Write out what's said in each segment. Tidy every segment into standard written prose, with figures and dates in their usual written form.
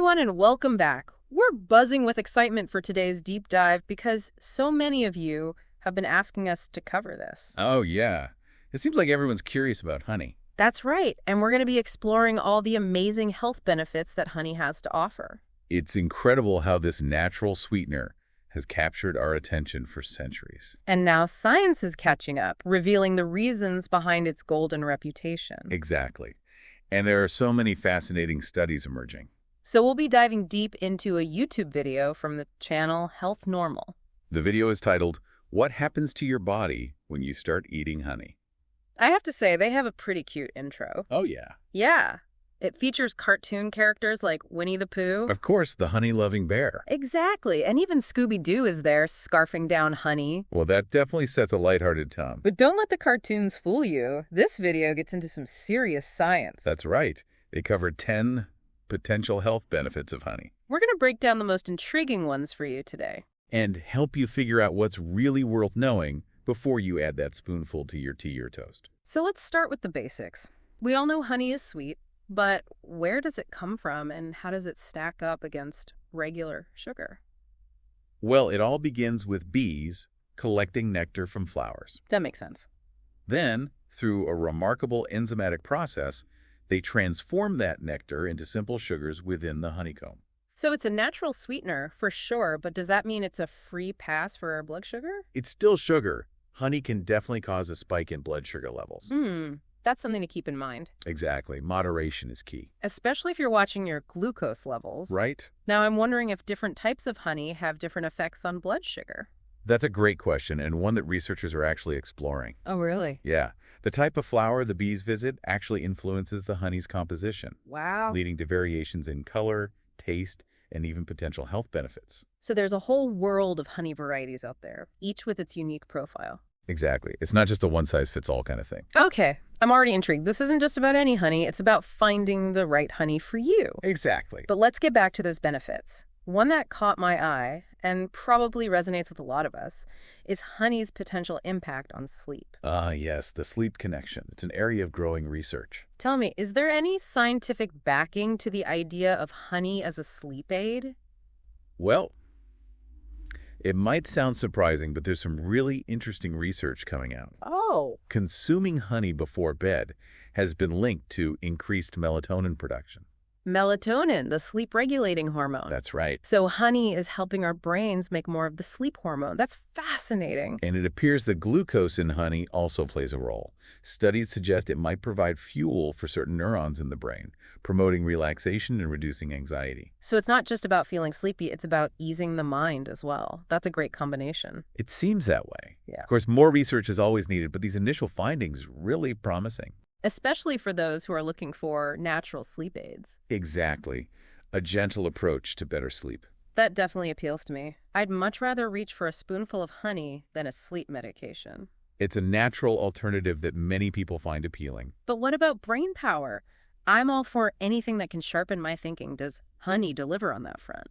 everyone, and welcome back. We're buzzing with excitement for today's deep dive because so many of you have been asking us to cover this. Oh, yeah. It seems like everyone's curious about honey. That's right, and we're going to be exploring all the amazing health benefits that honey has to offer. It's incredible how this natural sweetener has captured our attention for centuries. And now science is catching up, revealing the reasons behind its golden reputation. Exactly. And there are so many fascinating studies emerging. So we'll be diving deep into a YouTube video from the channel Health Normal. The video is titled, "What Happens to Your Body When You Start Eating Honey?" I have to say, they have a pretty cute intro. Oh, yeah. Yeah. It features cartoon characters like Winnie the Pooh. Of course, the honey-loving bear. Exactly. And even Scooby-Doo is there, scarfing down honey. Well, that definitely sets a lighthearted tone. But don't let the cartoons fool you. This video gets into some serious science. That's right. They cover 10 potential health benefits of honey. We're going to break down the most intriguing ones for you today. And help you figure out what's really worth knowing before you add that spoonful to your tea or toast. So let's start with the basics. We all know honey is sweet, but where does it come from and how does it stack up against regular sugar? Well, it all begins with bees collecting nectar from flowers. That makes sense. Then, through a remarkable enzymatic process, they transform that nectar into simple sugars within the honeycomb. So it's a natural sweetener, for sure, but does that mean it's a free pass for our blood sugar? It's still sugar. Honey can definitely cause a spike in blood sugar levels. That's something to keep in mind. Exactly. Moderation is key. Especially if you're watching your glucose levels. Right? Now, I'm wondering if different types of honey have different effects on blood sugar. That's a great question, and one that researchers are actually exploring. Oh, really? Yeah. The type of flower the bees visit actually influences the honey's composition. Wow. Leading to variations in color, taste, and even potential health benefits. So there's a whole world of honey varieties out there, each with its unique profile. Exactly. It's not just a one-size-fits-all kind of thing. Okay, I'm already intrigued. This isn't just about any honey, it's about finding the right honey for you. Exactly. But let's get back to those benefits. One that caught my eye, and probably resonates with a lot of us, is honey's potential impact on sleep. Yes, the sleep connection. It's an area of growing research. Tell me, is there any scientific backing to the idea of honey as a sleep aid? Well, it might sound surprising, but there's some really interesting research coming out. Oh. Consuming honey before bed has been linked to increased melatonin production. Melatonin, the sleep-regulating hormone. That's right. So honey is helping our brains make more of the sleep hormone. That's fascinating. And it appears that glucose in honey also plays a role. Studies suggest it might provide fuel for certain neurons in the brain, promoting relaxation and reducing anxiety. So it's not just about feeling sleepy, it's about easing the mind as well. That's a great combination. It seems that way. Yeah. Of course, more research is always needed, but these initial findings are really promising. Especially for those who are looking for natural sleep aids. Exactly. A gentle approach to better sleep. That definitely appeals to me. I'd much rather reach for a spoonful of honey than a sleep medication. It's a natural alternative that many people find appealing. But what about brain power? I'm all for anything that can sharpen my thinking. Does honey deliver on that front?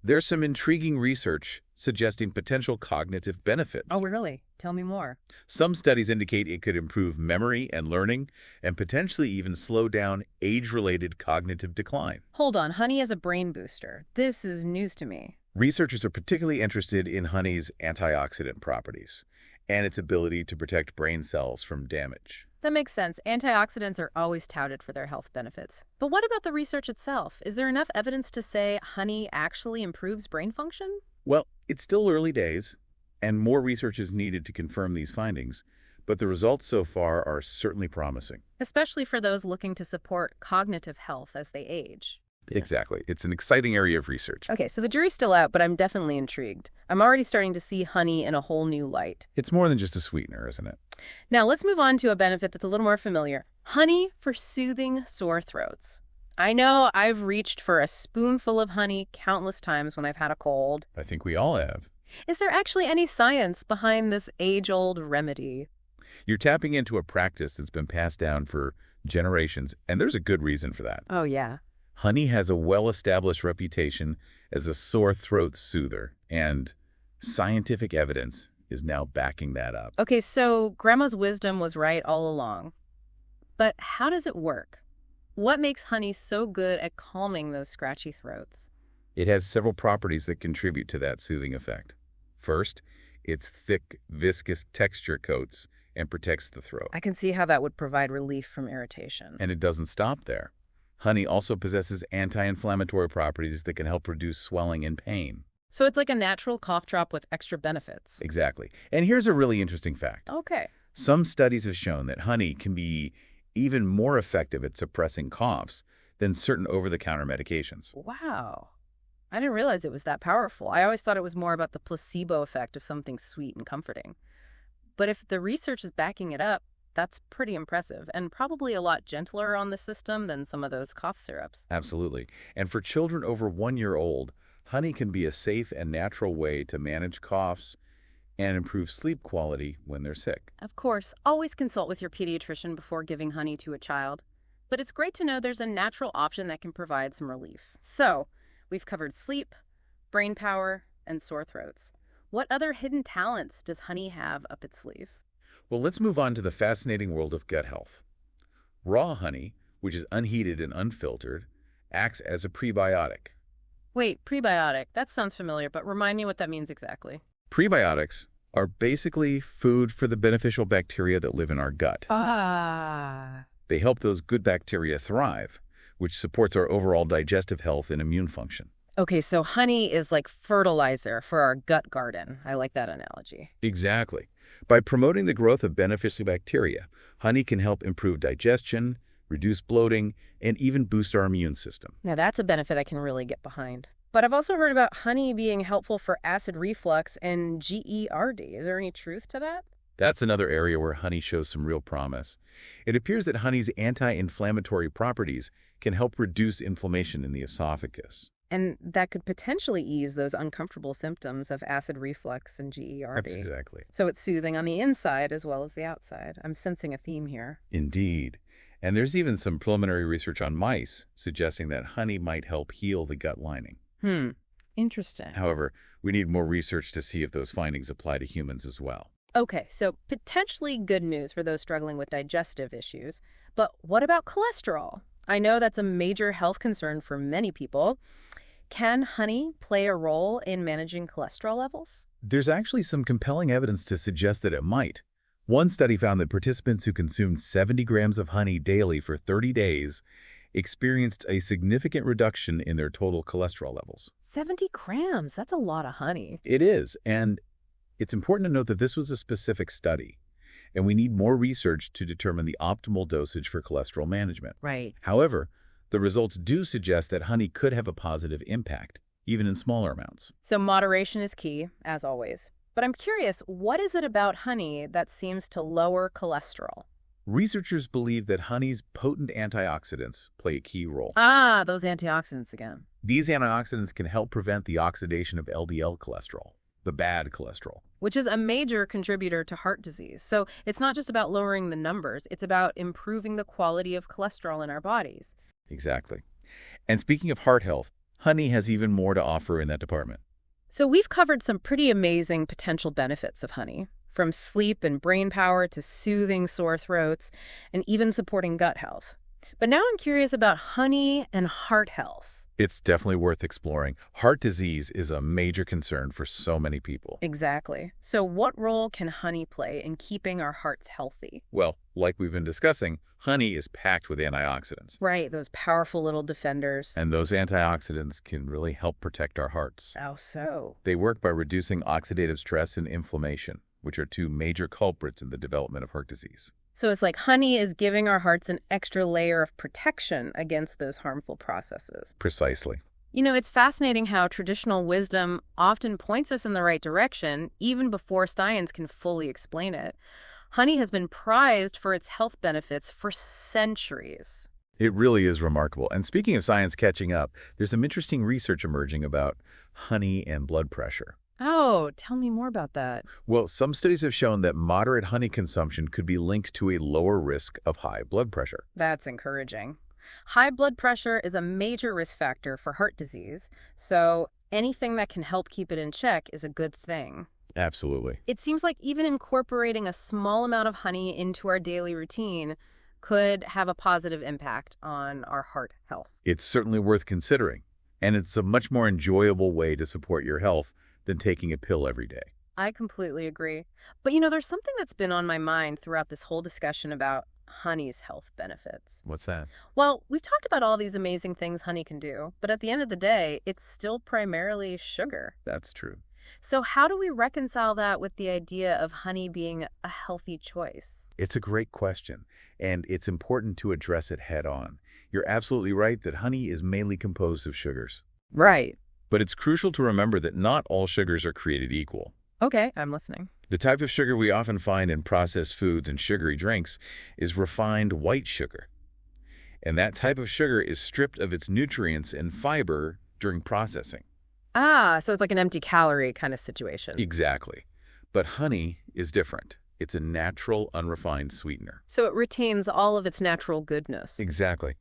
There's some intriguing research suggesting potential cognitive benefits. Oh, really? Tell me more. Some studies indicate it could improve memory and learning and potentially even slow down age-related cognitive decline. Hold on, honey as a brain booster. This is news to me. Researchers are particularly interested in honey's antioxidant properties and its ability to protect brain cells from damage. That makes sense. Antioxidants are always touted for their health benefits. But what about the research itself? Is there enough evidence to say honey actually improves brain function? Well, it's still early days, and more research is needed to confirm these findings, but the results so far are certainly promising. Especially for those looking to support cognitive health as they age. Exactly. It's an exciting area of research. Okay, so the jury's still out, but I'm definitely intrigued. I'm already starting to see honey in a whole new light. It's more than just a sweetener, isn't it? Now let's move on to a benefit that's a little more familiar. Honey for soothing sore throats. I know I've reached for a spoonful of honey countless times when I've had a cold. I think we all have. Is there actually any science behind this age-old remedy? You're tapping into a practice that's been passed down for generations, and there's a good reason for that. Oh, yeah. Honey has a well-established reputation as a sore throat soother, and scientific evidence is now backing that up. Okay, so Grandma's wisdom was right all along. But how does it work? What makes honey so good at calming those scratchy throats? It has several properties that contribute to that soothing effect. First, its thick, viscous texture coats and protects the throat. I can see how that would provide relief from irritation. And it doesn't stop there. Honey also possesses anti-inflammatory properties that can help reduce swelling and pain. So it's like a natural cough drop with extra benefits. Exactly. And here's a really interesting fact. Okay. Some studies have shown that honey can be even more effective at suppressing coughs than certain over-the-counter medications. Wow. I didn't realize it was that powerful. I always thought it was more about the placebo effect of something sweet and comforting. But if the research is backing it up, that's pretty impressive and probably a lot gentler on the system than some of those cough syrups. Absolutely. And for children over 1 year old, honey can be a safe and natural way to manage coughs and improve sleep quality when they're sick. Of course, always consult with your pediatrician before giving honey to a child. But it's great to know there's a natural option that can provide some relief. So, we've covered sleep, brain power, and sore throats. What other hidden talents does honey have up its sleeve? Well, let's move on to the fascinating world of gut health. Raw honey, which is unheated and unfiltered, acts as a prebiotic. Wait, prebiotic. That sounds familiar, but remind me what that means exactly. Prebiotics are basically food for the beneficial bacteria that live in our gut. Ah. They help those good bacteria thrive, which supports our overall digestive health and immune function. Okay, so honey is like fertilizer for our gut garden. I like that analogy. Exactly. By promoting the growth of beneficial bacteria, honey can help improve digestion, reduce bloating, and even boost our immune system. Now that's a benefit I can really get behind. But I've also heard about honey being helpful for acid reflux and GERD. Is there any truth to that? That's another area where honey shows some real promise. It appears that honey's anti-inflammatory properties can help reduce inflammation in the esophagus. And that could potentially ease those uncomfortable symptoms of acid reflux and GERD. Exactly. So it's soothing on the inside as well as the outside. I'm sensing a theme here. Indeed. And there's even some preliminary research on mice suggesting that honey might help heal the gut lining. Interesting. However, we need more research to see if those findings apply to humans as well. Okay, so potentially good news for those struggling with digestive issues. But what about cholesterol? I know that's a major health concern for many people. Can honey play a role in managing cholesterol levels? There's actually some compelling evidence to suggest that it might. One study found that participants who consumed 70 grams of honey daily for 30 days experienced a significant reduction in their total cholesterol levels. 70 grams, that's a lot of honey. It is, and it's important to note that this was a specific study, and we need more research to determine the optimal dosage for cholesterol management. Right. However, the results do suggest that honey could have a positive impact, even in smaller amounts. So moderation is key, as always. But I'm curious, what is it about honey that seems to lower cholesterol? Researchers believe that honey's potent antioxidants play a key role. Ah, those antioxidants again. These antioxidants can help prevent the oxidation of LDL cholesterol, the bad cholesterol. Which is a major contributor to heart disease. So it's not just about lowering the numbers, it's about improving the quality of cholesterol in our bodies. Exactly. And speaking of heart health, honey has even more to offer in that department. So we've covered some pretty amazing potential benefits of honey, from sleep and brain power to soothing sore throats and even supporting gut health. But now I'm curious about honey and heart health. It's definitely worth exploring. Heart disease is a major concern for so many people. Exactly. So what role can honey play in keeping our hearts healthy? Well, like we've been discussing, honey is packed with antioxidants. Right, those powerful little defenders. And those antioxidants can really help protect our hearts. How so? They work by reducing oxidative stress and inflammation, which are two major culprits in the development of heart disease. So it's like honey is giving our hearts an extra layer of protection against those harmful processes. Precisely. You know, it's fascinating how traditional wisdom often points us in the right direction, even before science can fully explain it. Honey has been prized for its health benefits for centuries. It really is remarkable. And speaking of science catching up, there's some interesting research emerging about honey and blood pressure. Oh, tell me more about that. Well, some studies have shown that moderate honey consumption could be linked to a lower risk of high blood pressure. That's encouraging. High blood pressure is a major risk factor for heart disease, so anything that can help keep it in check is a good thing. Absolutely. It seems like even incorporating a small amount of honey into our daily routine could have a positive impact on our heart health. It's certainly worth considering, and it's a much more enjoyable way to support your health than taking a pill every day. I completely agree. But there's something that's been on my mind throughout this whole discussion about honey's health benefits. What's that? Well, we've talked about all these amazing things honey can do, but at the end of the day, it's still primarily sugar. That's true. So how do we reconcile that with the idea of honey being a healthy choice? It's a great question, and it's important to address it head on. You're absolutely right that honey is mainly composed of sugars. Right. But it's crucial to remember that not all sugars are created equal. Okay, I'm listening. The type of sugar we often find in processed foods and sugary drinks is refined white sugar. And that type of sugar is stripped of its nutrients and fiber during processing. Ah, so it's like an empty calorie kind of situation. Exactly. But honey is different. It's a natural, unrefined sweetener. So it retains all of its natural goodness. Exactly.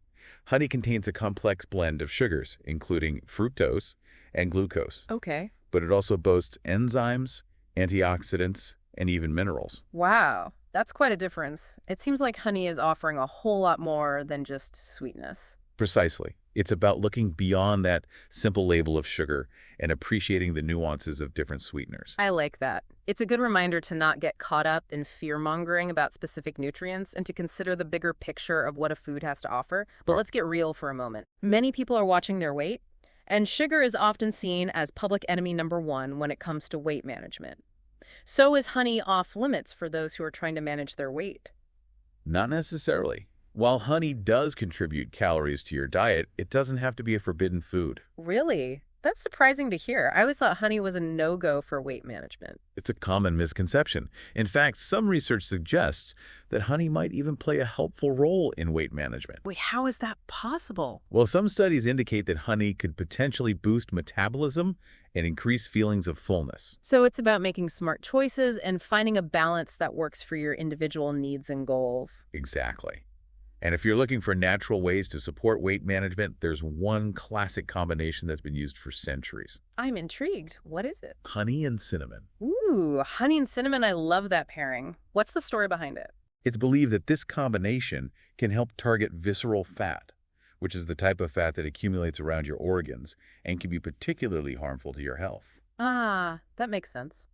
Honey contains a complex blend of sugars, including fructose and glucose. Okay. But it also boasts enzymes, antioxidants, and even minerals. Wow, that's quite a difference. It seems like honey is offering a whole lot more than just sweetness. Precisely. It's about looking beyond that simple label of sugar and appreciating the nuances of different sweeteners. I like that. It's a good reminder to not get caught up in fear-mongering about specific nutrients and to consider the bigger picture of what a food has to offer. But let's get real for a moment. Many people are watching their weight, and sugar is often seen as public enemy number one when it comes to weight management. So is honey off limits for those who are trying to manage their weight? Not necessarily. While honey does contribute calories to your diet, it doesn't have to be a forbidden food. Really? That's surprising to hear. I always thought honey was a no-go for weight management. It's a common misconception. In fact, some research suggests that honey might even play a helpful role in weight management. Wait, how is that possible? Well, some studies indicate that honey could potentially boost metabolism and increase feelings of fullness. So it's about making smart choices and finding a balance that works for your individual needs and goals. Exactly. And if you're looking for natural ways to support weight management, there's one classic combination that's been used for centuries. I'm intrigued. What is it? Honey and cinnamon. Ooh, honey and cinnamon. I love that pairing. What's the story behind it? It's believed that this combination can help target visceral fat, which is the type of fat that accumulates around your organs and can be particularly harmful to your health. Ah, that makes sense.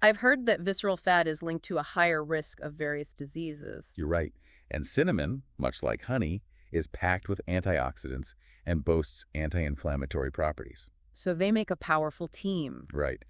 I've heard that visceral fat is linked to a higher risk of various diseases. You're right. And cinnamon, much like honey, is packed with antioxidants and boasts anti-inflammatory properties. So they make a powerful team. Right.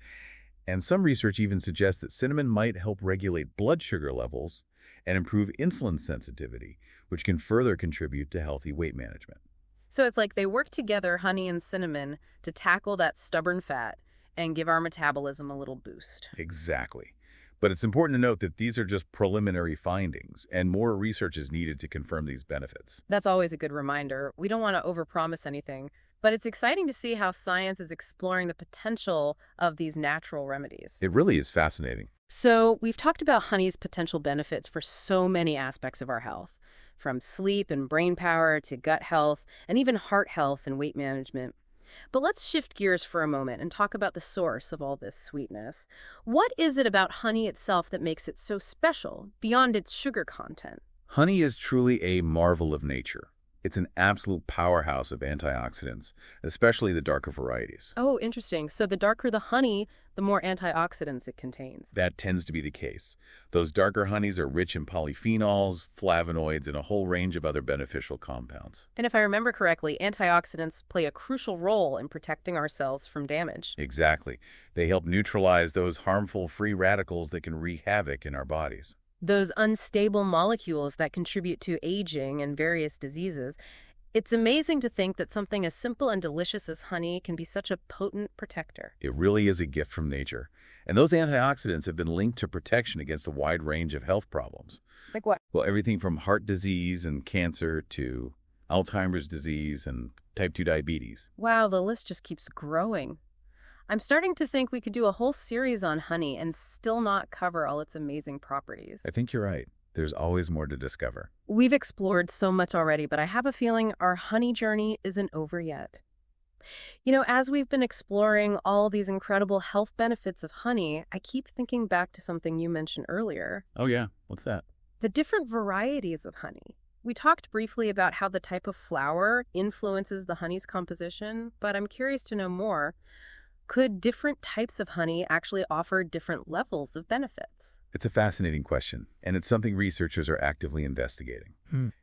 And some research even suggests that cinnamon might help regulate blood sugar levels and improve insulin sensitivity, which can further contribute to healthy weight management. So it's like they work together, honey and cinnamon, to tackle that stubborn fat and give our metabolism a little boost. Exactly. But it's important to note that these are just preliminary findings, and more research is needed to confirm these benefits. That's always a good reminder. We don't want to overpromise anything, but it's exciting to see how science is exploring the potential of these natural remedies. It really is fascinating. So we've talked about honey's potential benefits for so many aspects of our health, from sleep and brain power to gut health, and even heart health and weight management. But let's shift gears for a moment and talk about the source of all this sweetness. What is it about honey itself that makes it so special, beyond its sugar content? Honey is truly a marvel of nature. It's an absolute powerhouse of antioxidants, especially the darker varieties. Oh, interesting. So the darker the honey, the more antioxidants it contains. That tends to be the case. Those darker honeys are rich in polyphenols, flavonoids, and a whole range of other beneficial compounds. And if I remember correctly, antioxidants play a crucial role in protecting our cells from damage. Exactly. They help neutralize those harmful free radicals that can wreak havoc in our bodies. Those unstable molecules that contribute to aging and various diseases. It's amazing to think that something as simple and delicious as honey can be such a potent protector. It really is a gift from nature. And those antioxidants have been linked to protection against a wide range of health problems. Like what? Well, everything from heart disease and cancer to Alzheimer's disease and type 2 diabetes. Wow, the list just keeps growing. I'm starting to think we could do a whole series on honey and still not cover all its amazing properties. I think you're right. There's always more to discover. We've explored so much already, but I have a feeling our honey journey isn't over yet. As we've been exploring all these incredible health benefits of honey, I keep thinking back to something you mentioned earlier. Oh yeah, what's that? The different varieties of honey. We talked briefly about how the type of flower influences the honey's composition, but I'm curious to know more. Could different types of honey actually offer different levels of benefits? It's a fascinating question, and it's something researchers are actively investigating.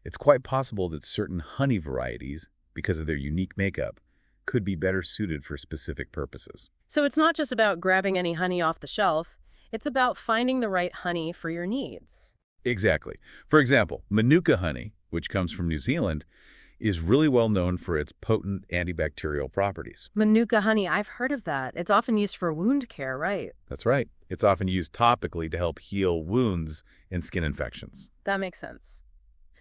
It's quite possible that certain honey varieties, because of their unique makeup, could be better suited for specific purposes. So it's not just about grabbing any honey off the shelf, it's about finding the right honey for your needs. Exactly. For example, Manuka honey, which comes from New Zealand, is really well known for its potent antibacterial properties. Manuka honey, I've heard of that. It's often used for wound care, right? That's right. It's often used topically to help heal wounds and skin infections. That makes sense.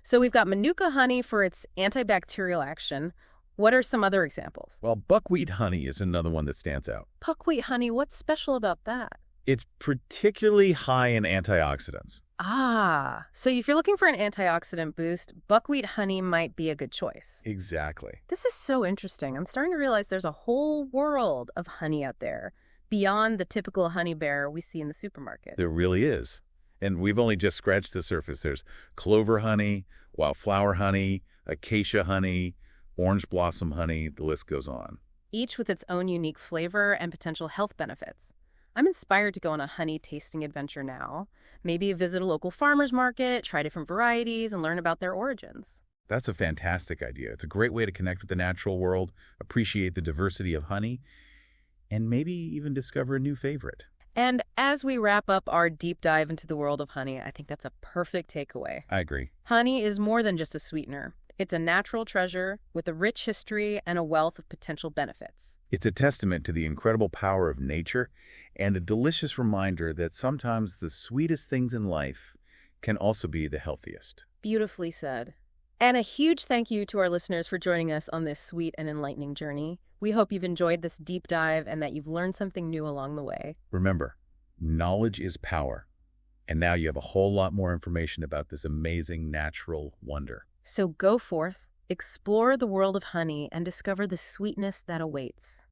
So we've got Manuka honey for its antibacterial action. What are some other examples? Well, buckwheat honey is another one that stands out. Buckwheat honey, what's special about that? It's particularly high in antioxidants. Ah, so if you're looking for an antioxidant boost, buckwheat honey might be a good choice. Exactly. This is so interesting. I'm starting to realize there's a whole world of honey out there beyond the typical honey bear we see in the supermarket. There really is. And we've only just scratched the surface. There's clover honey, wildflower honey, acacia honey, orange blossom honey, the list goes on. Each with its own unique flavor and potential health benefits. I'm inspired to go on a honey tasting adventure now. Maybe visit a local farmer's market, try different varieties, and learn about their origins. That's a fantastic idea. It's a great way to connect with the natural world, appreciate the diversity of honey, and maybe even discover a new favorite. And as we wrap up our deep dive into the world of honey, I think that's a perfect takeaway. I agree. Honey is more than just a sweetener. It's a natural treasure with a rich history and a wealth of potential benefits. It's a testament to the incredible power of nature and a delicious reminder that sometimes the sweetest things in life can also be the healthiest. Beautifully said. And a huge thank you to our listeners for joining us on this sweet and enlightening journey. We hope you've enjoyed this deep dive and that you've learned something new along the way. Remember, knowledge is power. And now you have a whole lot more information about this amazing natural wonder. So go forth, explore the world of honey, and discover the sweetness that awaits.